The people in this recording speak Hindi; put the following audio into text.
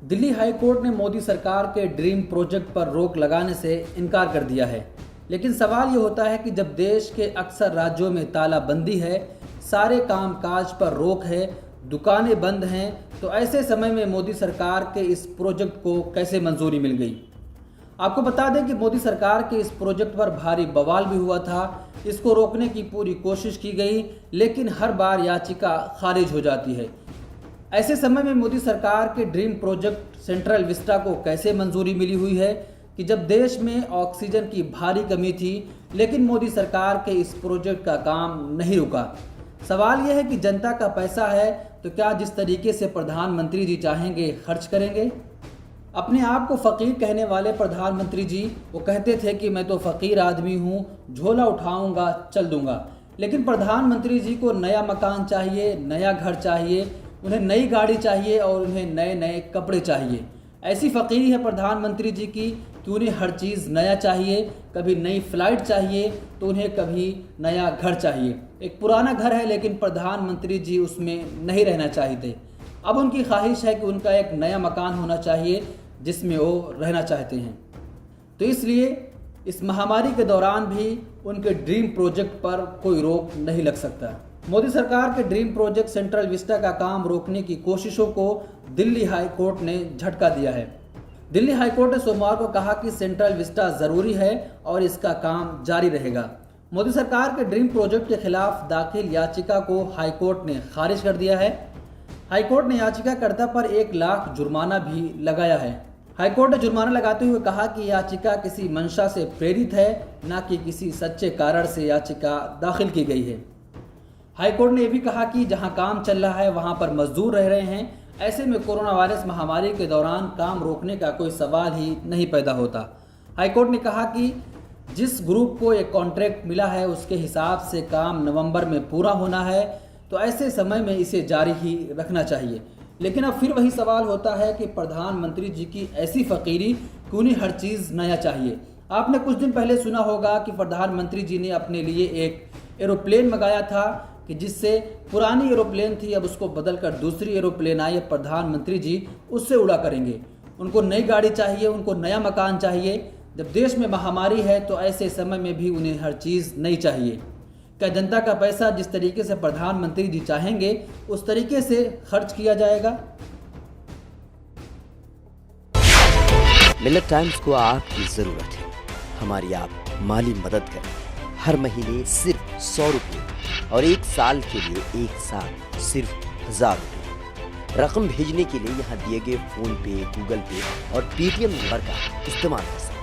दिल्ली हाई कोर्ट ने मोदी सरकार के ड्रीम प्रोजेक्ट पर रोक लगाने से इनकार कर दिया है। लेकिन सवाल ये होता है कि जब देश के अक्सर राज्यों में तालाबंदी है, सारे कामकाज पर रोक है, दुकानें बंद हैं, तो ऐसे समय में मोदी सरकार के इस प्रोजेक्ट को कैसे मंजूरी मिल गई। आपको बता दें कि मोदी सरकार के इस प्रोजेक्ट पर भारी बवाल भी हुआ था। इसको रोकने की पूरी कोशिश की गई, लेकिन हर बार याचिका खारिज हो जाती है। ऐसे समय में मोदी सरकार के ड्रीम प्रोजेक्ट सेंट्रल विस्टा को कैसे मंजूरी मिली हुई है कि जब देश में ऑक्सीजन की भारी कमी थी, लेकिन मोदी सरकार के इस प्रोजेक्ट का काम नहीं रुका। सवाल यह है कि जनता का पैसा है, तो क्या जिस तरीके से प्रधानमंत्री जी चाहेंगे खर्च करेंगे। अपने आप को फ़कीर कहने वाले प्रधानमंत्री जी वो कहते थे कि मैं तो फ़कीर आदमी हूँ, झोला उठाऊंगा चल दूंगा। लेकिन प्रधानमंत्री जी को नया मकान चाहिए, नया घर चाहिए, उन्हें नई गाड़ी चाहिए और उन्हें नए नए कपड़े चाहिए। ऐसी फ़कीरी है प्रधानमंत्री जी की कि उन्हें हर चीज़ नया चाहिए। कभी नई फ्लाइट चाहिए तो उन्हें कभी नया घर चाहिए। एक पुराना घर है लेकिन प्रधानमंत्री जी उसमें नहीं रहना चाहते। अब उनकी ख्वाहिश है कि उनका एक नया मकान होना चाहिए जिसमें वो रहना चाहते हैं। तो इसलिए इस महामारी के दौरान भी उनके ड्रीम प्रोजेक्ट पर कोई रोक नहीं लग सकता। मोदी सरकार के ड्रीम प्रोजेक्ट सेंट्रल विस्टा का काम रोकने की कोशिशों को दिल्ली हाई कोर्ट ने झटका दिया है। दिल्ली हाई कोर्ट ने सोमवार को कहा कि सेंट्रल विस्टा ज़रूरी है और इसका काम जारी रहेगा। मोदी सरकार के ड्रीम प्रोजेक्ट के खिलाफ दाखिल याचिका को हाई कोर्ट ने खारिज कर दिया है। हाई कोर्ट ने याचिकाकर्ता पर 1 लाख जुर्माना भी लगाया है। हाईकोर्ट ने जुर्माना लगाते हुए कहा कि याचिका किसी मंशा से प्रेरित है, न कि किसी सच्चे कारण से याचिका दाखिल की गई है। हाईकोर्ट ने यह भी कहा कि जहां काम चल रहा है वहां पर मजदूर रह रहे हैं। ऐसे में कोरोना वायरस महामारी के दौरान काम रोकने का कोई सवाल ही नहीं पैदा होता। हाईकोर्ट ने कहा कि जिस ग्रुप को एक कॉन्ट्रैक्ट मिला है उसके हिसाब से काम नवंबर में पूरा होना है, तो ऐसे समय में इसे जारी ही रखना चाहिए। लेकिन अब फिर वही सवाल होता है कि प्रधानमंत्री जी की ऐसी फ़कीरी कि उन्हें हर चीज़ नया चाहिए। आपने कुछ दिन पहले सुना होगा कि प्रधानमंत्री जी ने अपने लिए एक एरोप्लेन मंगाया था कि जिससे पुरानी एरोप्लेन थी, अब उसको बदलकर दूसरी एरोप्लेन आई। प्रधानमंत्री जी उससे उड़ा करेंगे। उनको नई गाड़ी चाहिए, उनको नया मकान चाहिए। जब देश में महामारी है तो ऐसे समय में भी उन्हें हर चीज़ नई चाहिए। क्या जनता का पैसा जिस तरीके से प्रधानमंत्री जी चाहेंगे उस तरीके से खर्च किया जाएगा। मिलत टाइम्स को आपकी जरूरत है, हमारी आप माली मदद करें। हर महीने सिर्फ 100 रुपये और 1 साल के लिए एक साथ सिर्फ 1000 रुपये। रकम भेजने के लिए यहाँ दिए गए फोन पे, गूगल पे और पेटीएम नंबर का इस्तेमाल कर सकते हैं।